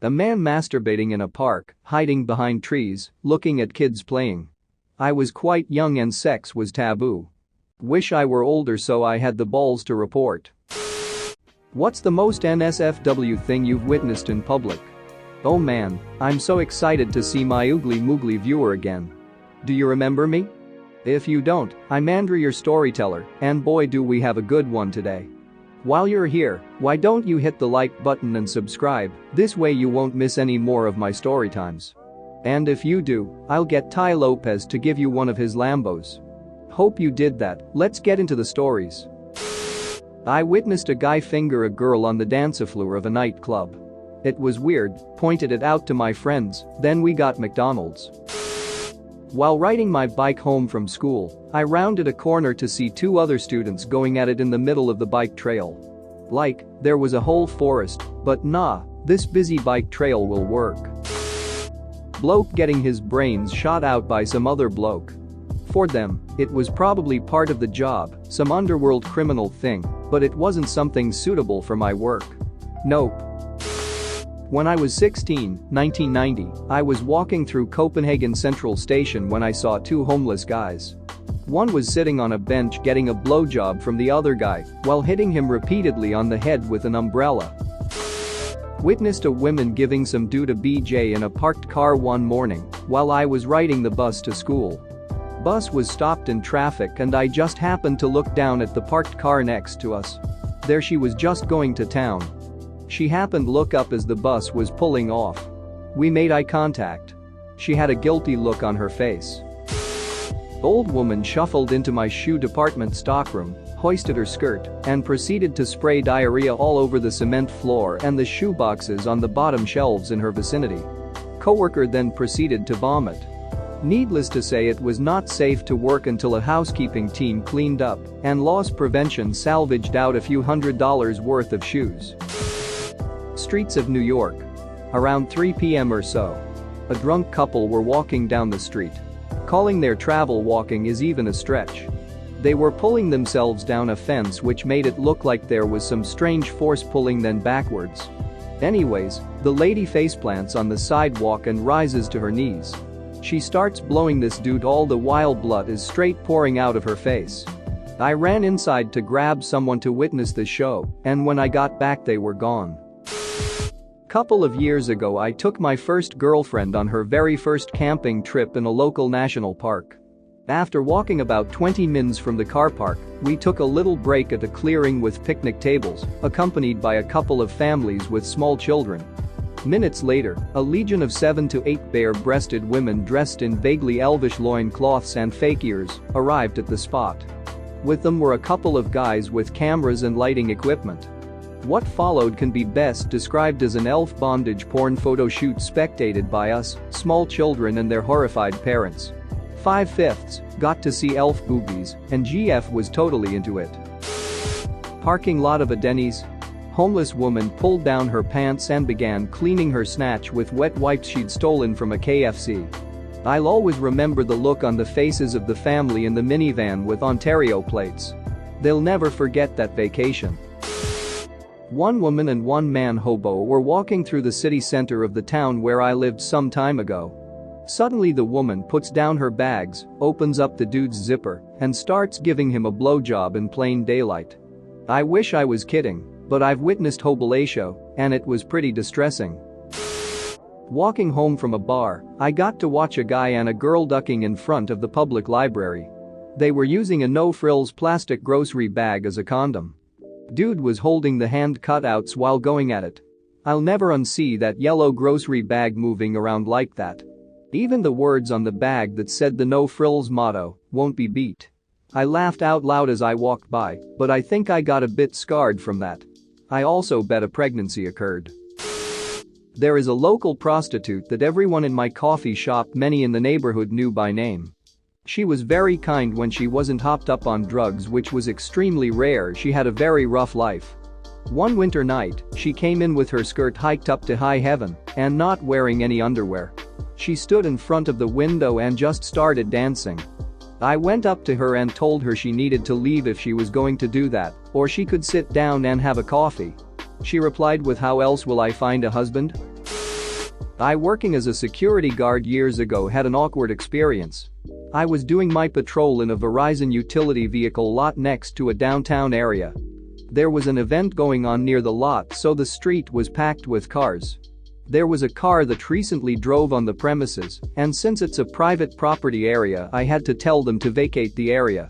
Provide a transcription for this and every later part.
A man masturbating in a park, hiding behind trees, looking at kids playing. I was quite young and sex was taboo. Wish I were older so I had the balls to report. What's the most NSFW thing you've witnessed in public? Oh man, I'm so excited to see my oogly moogly viewer again. Do you remember me? If you don't, I'm Andrew your storyteller, and boy do we have a good one today. While you're here, why don't you hit the like button and subscribe, this way you won't miss any more of my story times. And if you do, I'll get Ty Lopez to give you one of his Lambos. Hope you did that, let's get into the stories. I witnessed a guy finger a girl on the dance floor of a nightclub. It was weird, pointed it out to my friends, then we got McDonald's. While riding my bike home from school, I rounded a corner to see two other students going at it in the middle of the bike trail. Like, there was a whole forest, but nah, this busy bike trail will work. Bloke getting his brains shot out by some other bloke. For them, it was probably part of the job, some underworld criminal thing, but it wasn't something suitable for my work. Nope. When I was 16, 1990, I was walking through Copenhagen Central Station when I saw two homeless guys. One was sitting on a bench getting a blowjob from the other guy while hitting him repeatedly on the head with an umbrella. Witnessed a woman giving some dude a BJ in a parked car one morning while I was riding the bus to school. Bus was stopped in traffic and I just happened to look down at the parked car next to us. There she was just going to town. She happened to look up as the bus was pulling off. We made eye contact. She had a guilty look on her face. Old woman shuffled into my shoe department stockroom, hoisted her skirt, and proceeded to spray diarrhea all over the cement floor and the shoe boxes on the bottom shelves in her vicinity. Coworker then proceeded to vomit. Needless to say, it was not safe to work until a housekeeping team cleaned up and loss prevention salvaged out a few $100s worth of shoes. Streets of New York. Around 3 p.m. or so. A drunk couple were walking down the street. Calling their travel walking is even a stretch. They were pulling themselves down a fence which made it look like there was some strange force pulling them backwards. Anyways, the lady faceplants on the sidewalk and rises to her knees. She starts blowing this dude all the while blood is straight pouring out of her face. I ran inside to grab someone to witness the show, and when I got back they were gone. Couple of years ago I took my first girlfriend on her very first camping trip in a local national park. After walking about 20 minutes from the car park, we took a little break at a clearing with picnic tables, accompanied by a couple of families with small children. Minutes later, a legion of 7 to 8 bare-breasted women dressed in vaguely elvish loincloths and fake ears arrived at the spot. With them were a couple of guys with cameras and lighting equipment. What followed can be best described as an elf bondage porn photo shoot spectated by us, small children and their horrified parents. 5/5 got to see elf boobies, and GF was totally into it. Parking lot of a Denny's. Homeless woman pulled down her pants and began cleaning her snatch with wet wipes she'd stolen from a KFC. I'll always remember the look on the faces of the family in the minivan with Ontario plates. They'll never forget that vacation. One woman and one man hobo were walking through the city center of the town where I lived some time ago. Suddenly the woman puts down her bags, opens up the dude's zipper, and starts giving him a blowjob in plain daylight. I wish I was kidding, but I've witnessed hobolatio, and it was pretty distressing. Walking home from a bar, I got to watch a guy and a girl ducking in front of the public library. They were using a no-frills plastic grocery bag as a condom. Dude was holding the hand cutouts while going at it. I'll never unsee that yellow grocery bag moving around like that. Even the words on the bag that said the no frills motto, "Won't be beat." I laughed out loud as I walked by, but I think I got a bit scarred from that. I also bet a pregnancy occurred. There is a local prostitute that everyone in my coffee shop, many in the neighborhood, knew by name. She was very kind when she wasn't hopped up on drugs, which was extremely rare. She had a very rough life. One winter night, she came in with her skirt hiked up to high heaven and not wearing any underwear. She stood in front of the window and just started dancing. I went up to her and told her she needed to leave if she was going to do that, or she could sit down and have a coffee. She replied with, "How else will I find a husband?" I, working as a security guard years ago, had an awkward experience. I was doing my patrol in a Verizon utility vehicle lot next to a downtown area. There was an event going on near the lot, so the street was packed with cars. There was a car that recently drove on the premises, and since it's a private property area, I had to tell them to vacate the area.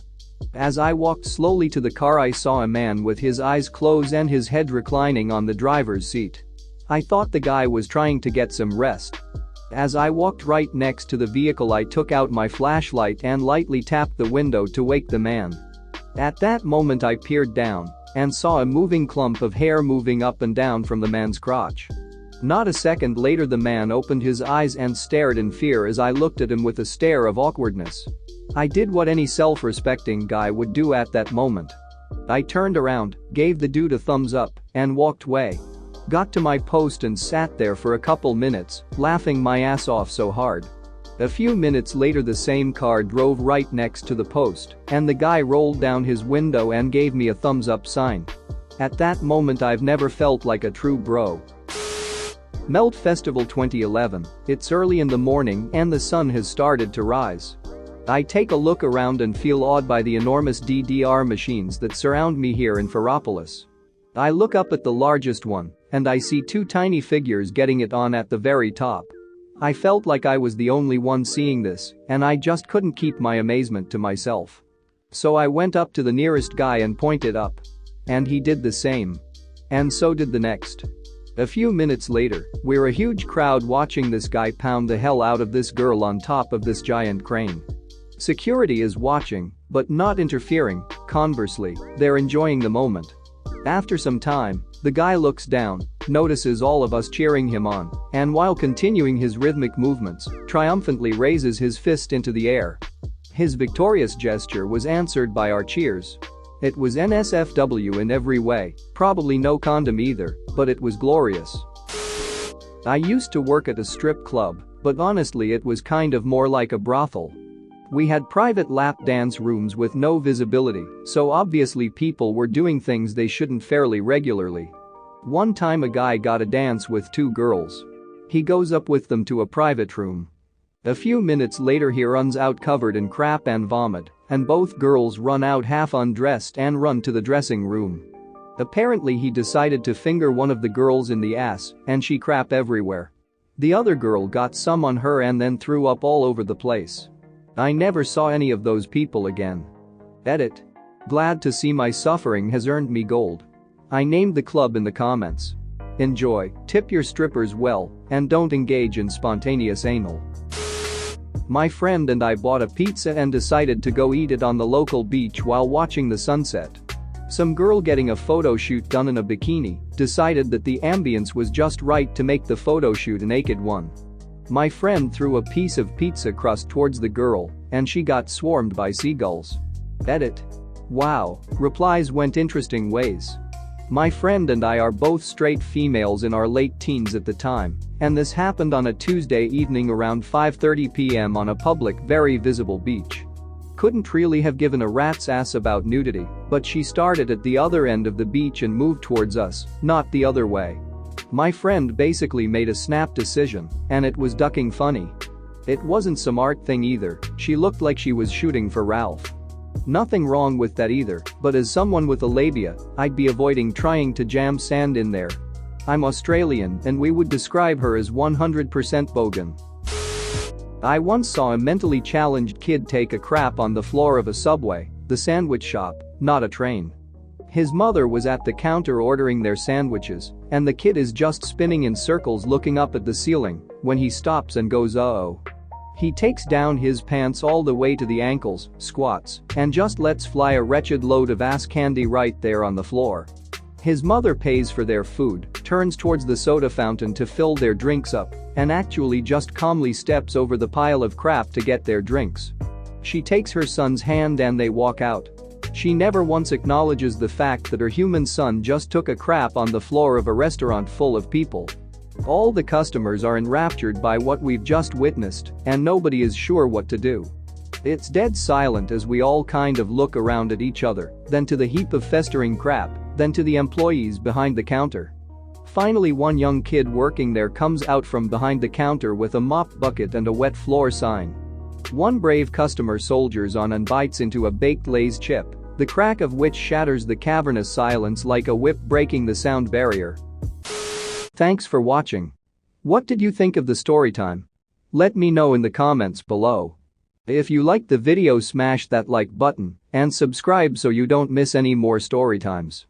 As I walked slowly to the car, I saw a man with his eyes closed and his head reclining on the driver's seat. I thought the guy was trying to get some rest. As I walked right next to the vehicle, I took out my flashlight and lightly tapped the window to wake the man. At that moment, I peered down and saw a moving clump of hair moving up and down from the man's crotch. Not a second later, the man opened his eyes and stared in fear as I looked at him with a stare of awkwardness. I did what any self-respecting guy would do at that moment. I turned around, gave the dude a thumbs up, and walked away. Got to my post and sat there for a couple minutes, laughing my ass off so hard. A few minutes later, the same car drove right next to the post, and the guy rolled down his window and gave me a thumbs up sign. At that moment, I've never felt like a true bro. Melt Festival 2011. It's early in the morning and the sun has started to rise. I take a look around and feel awed by the enormous DDR machines that surround me here in Ferropolis. I look up at the largest one, and I see two tiny figures getting it on at the very top. I felt like I was the only one seeing this, and I just couldn't keep my amazement to myself. So I went up to the nearest guy and pointed up. And he did the same. And so did the next. A few minutes later, we're a huge crowd watching this guy pound the hell out of this girl on top of this giant crane. Security is watching, but not interfering. Conversely, they're enjoying the moment. After some time, the guy looks down, notices all of us cheering him on, and while continuing his rhythmic movements, triumphantly raises his fist into the air. His victorious gesture was answered by our cheers. It was NSFW in every way, probably no condom either, but it was glorious. I used to work at a strip club, but honestly it was kind of more like a brothel. We had private lap dance rooms with no visibility, so obviously people were doing things they shouldn't fairly regularly. One time a guy got a dance with two girls. He goes up with them to a private room. A few minutes later he runs out covered in crap and vomit, and both girls run out half undressed and run to the dressing room. Apparently he decided to finger one of the girls in the ass, and she crap everywhere. The other girl got some on her and then threw up all over the place. I never saw any of those people again. Edit. Glad to see my suffering has earned me gold. I named the club in the comments. Enjoy, tip your strippers well, and don't engage in spontaneous anal. My friend and I bought a pizza and decided to go eat it on the local beach while watching the sunset. Some girl getting a photo shoot done in a bikini decided that the ambience was just right to make the photo shoot a naked one. My friend threw a piece of pizza crust towards the girl, and she got swarmed by seagulls. Edit. Wow, replies went interesting ways. My friend and I are both straight females in our late teens at the time, and this happened on a Tuesday evening around 5:30 p.m. on a public, very visible beach. Couldn't really have given a rat's ass about nudity, but she started at the other end of the beach and moved towards us, not the other way. My friend basically made a snap decision, and it was ducking funny. It wasn't some art thing either, she looked like she was shooting for Ralph. Nothing wrong with that either, but as someone with a labia, I'd be avoiding trying to jam sand in there. I'm Australian and we would describe her as 100% bogan. I once saw a mentally challenged kid take a crap on the floor of a Subway, the sandwich shop, not a train. His mother was at the counter ordering their sandwiches, and the kid is just spinning in circles looking up at the ceiling when he stops and goes uh-oh. He takes down his pants all the way to the ankles, squats, and just lets fly a wretched load of ass candy right there on the floor. His mother pays for their food, turns towards the soda fountain to fill their drinks up, and actually just calmly steps over the pile of crap to get their drinks. She takes her son's hand and they walk out. She never once acknowledges the fact that her human son just took a crap on the floor of a restaurant full of people. All the customers are enraptured by what we've just witnessed, and nobody is sure what to do. It's dead silent as we all kind of look around at each other, then to the heap of festering crap, then to the employees behind the counter. Finally, one young kid working there comes out from behind the counter with a mop bucket and a wet floor sign. One brave customer soldiers on and bites into a baked Lay's chip, the crack of which shatters the cavernous silence like a whip breaking the sound barrier. Thanks for watching. What did you think of the story time? Let me know in the comments below. If you liked the video, smash that like button and subscribe so you don't miss any more story times.